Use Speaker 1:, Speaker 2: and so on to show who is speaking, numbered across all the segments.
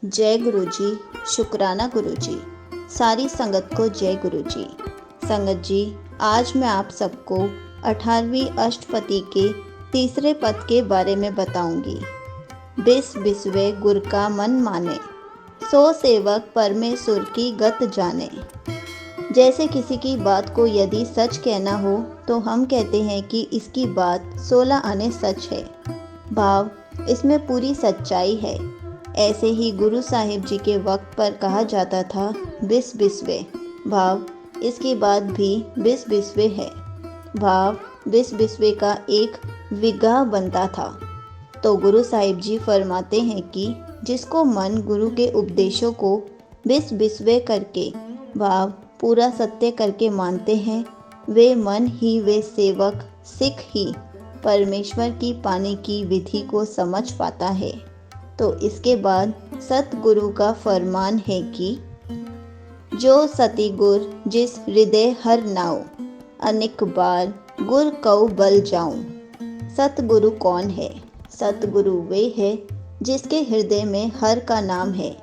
Speaker 1: जय गुरु जी, शुक्राना गुरु जी। सारी संगत को जय गुरु जी। संगत जी, आज मैं आप सबको 18वीं अष्टपदी के तीसरे पद के बारे में बताऊंगी। बिस बिसवे गुर का मन माने, सो सेवक परमेश्वर की गत जाने। जैसे किसी की बात को यदि सच कहना हो तो हम कहते हैं कि इसकी बात 16 आने सच है। भाव इसमें पूरी सच्चाई है। ऐसे ही गुरु साहिब जी के वक्त पर कहा जाता था बिस बिसवे, भाव इसकी बात भी बिस बिसवे है। भाव बिस बिसवे का एक विगाह बनता था। तो गुरु साहिब जी फरमाते हैं कि जिसको मन गुरु के उपदेशों को बिस बिसवे करके भाव पूरा सत्य करके मानते हैं, वे मन ही वे सेवक सिख ही परमेश्वर की पाने की विधि को समझ पाता है। तो इसके बाद सतगुरु का फरमान है कि जो सती गुर जिस हृदय हर नाव, अनेक बार गुर कऊ बल जाऊं। सतगुरु कौन है? सतगुरु वे है जिसके हृदय में हर का नाम है,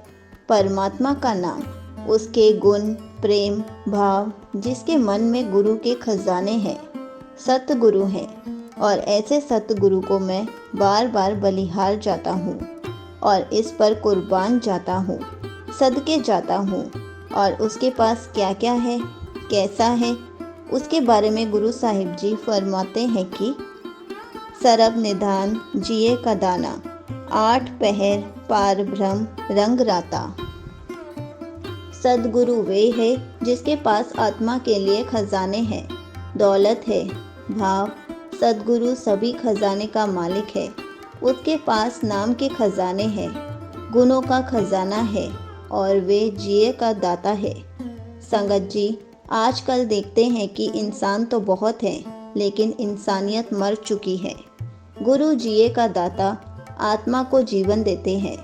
Speaker 1: परमात्मा का नाम, उसके गुण प्रेम भाव, जिसके मन में गुरु के खजाने हैं, सतगुरु हैं। और ऐसे सतगुरु को मैं बार बार बलिहार जाता हूँ और इस पर कुर्बान जाता हूँ, सदके जाता हूँ। और उसके पास क्या क्या है, कैसा है, उसके बारे में गुरु साहिब जी फरमाते हैं कि सरब निधान जिए का दाना, 8 पहर पार ब्रह्म रंग राता। सदगुरु वे है जिसके पास आत्मा के लिए खजाने हैं, दौलत है। भाव सदगुरु सभी खजाने का मालिक है। उसके पास नाम के खजाने हैं, गुणों का खजाना है और वे जिए का दाता है। संगत जी, आजकल देखते हैं कि इंसान तो बहुत हैं, लेकिन इंसानियत मर चुकी है। गुरु जिए का दाता आत्मा को जीवन देते हैं,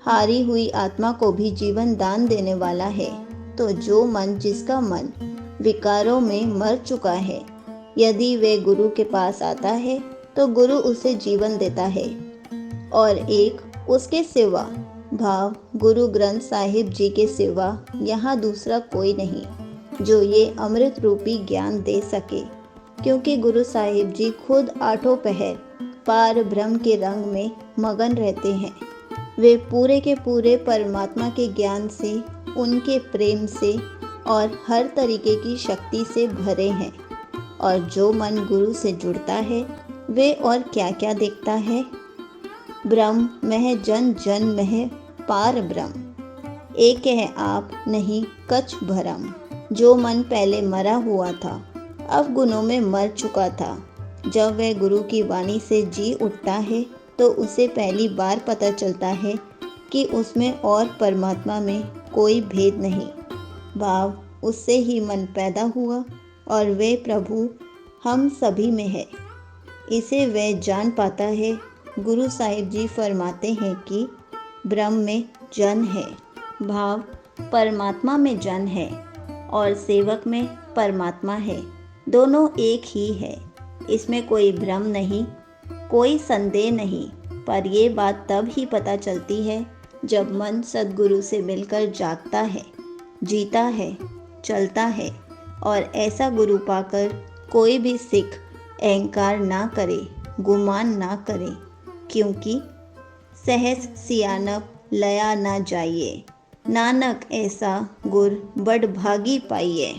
Speaker 1: हारी हुई आत्मा को भी जीवन दान देने वाला है। तो जो मन जिसका मन विकारों में मर चुका है, यदि वे गुरु के पास आता है तो गुरु उसे जीवन देता है। और एक उसके सिवा भाव गुरु ग्रंथ साहिब जी के सिवा यहाँ दूसरा कोई नहीं जो ये अमृत रूपी ज्ञान दे सके, क्योंकि गुरु साहिब जी खुद 8 पहर पार ब्रह्म के रंग में मगन रहते हैं। वे पूरे के पूरे परमात्मा के ज्ञान से, उनके प्रेम से और हर तरीके की शक्ति से भरे हैं। और जो मन गुरु से जुड़ता है वे और क्या क्या देखता है? ब्रह्म मह जन जन मह पार ब्रह्म, एक है आप नहीं कछ भरम। जो मन पहले मरा हुआ था, अब गुणों में मर चुका था, जब वह गुरु की वाणी से जी उठता है तो उसे पहली बार पता चलता है कि उसमें और परमात्मा में कोई भेद नहीं। भाव उससे ही मन पैदा हुआ और वे प्रभु हम सभी में है, इसे वह जान पाता है। गुरु साहिब जी फरमाते हैं कि ब्रह्म में जन है, भाव परमात्मा में जन है और सेवक में परमात्मा है, दोनों एक ही है। इसमें कोई भ्रम नहीं, कोई संदेह नहीं। पर ये बात तब ही पता चलती है जब मन सद्गुरु से मिलकर जागता है, जीता है, चलता है। और ऐसा गुरु पाकर कोई भी सिख अहंकार ना करे, गुमान ना करे, क्योंकि सहस सियानप लया ना जाइए, नानक ऐसा गुर बड़ भागी पाइए।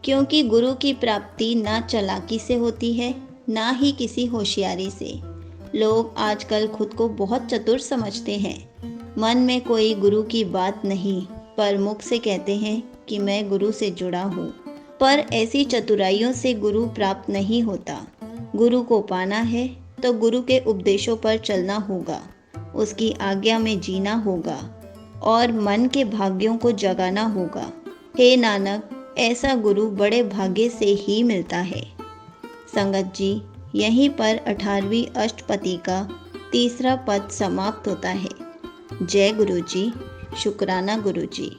Speaker 1: क्योंकि गुरु की प्राप्ति ना चालाकी से होती है, ना ही किसी होशियारी से। लोग आजकल खुद को बहुत चतुर समझते हैं। मन में कोई गुरु की बात नहीं, पर मुख से कहते हैं कि मैं गुरु से जुड़ा हूँ। पर ऐसी चतुराइयों से गुरु प्राप्त नहीं होता। गुरु को पाना है तो गुरु के उपदेशों पर चलना होगा, उसकी आज्ञा में जीना होगा और मन के भाग्यों को जगाना होगा। हे नानक, ऐसा गुरु बड़े भाग्य से ही मिलता है। संगत जी, यहीं पर 18वीं अष्टपदी का तीसरा पद समाप्त होता है। जय गुरु जी, शुक्राना गुरु जी।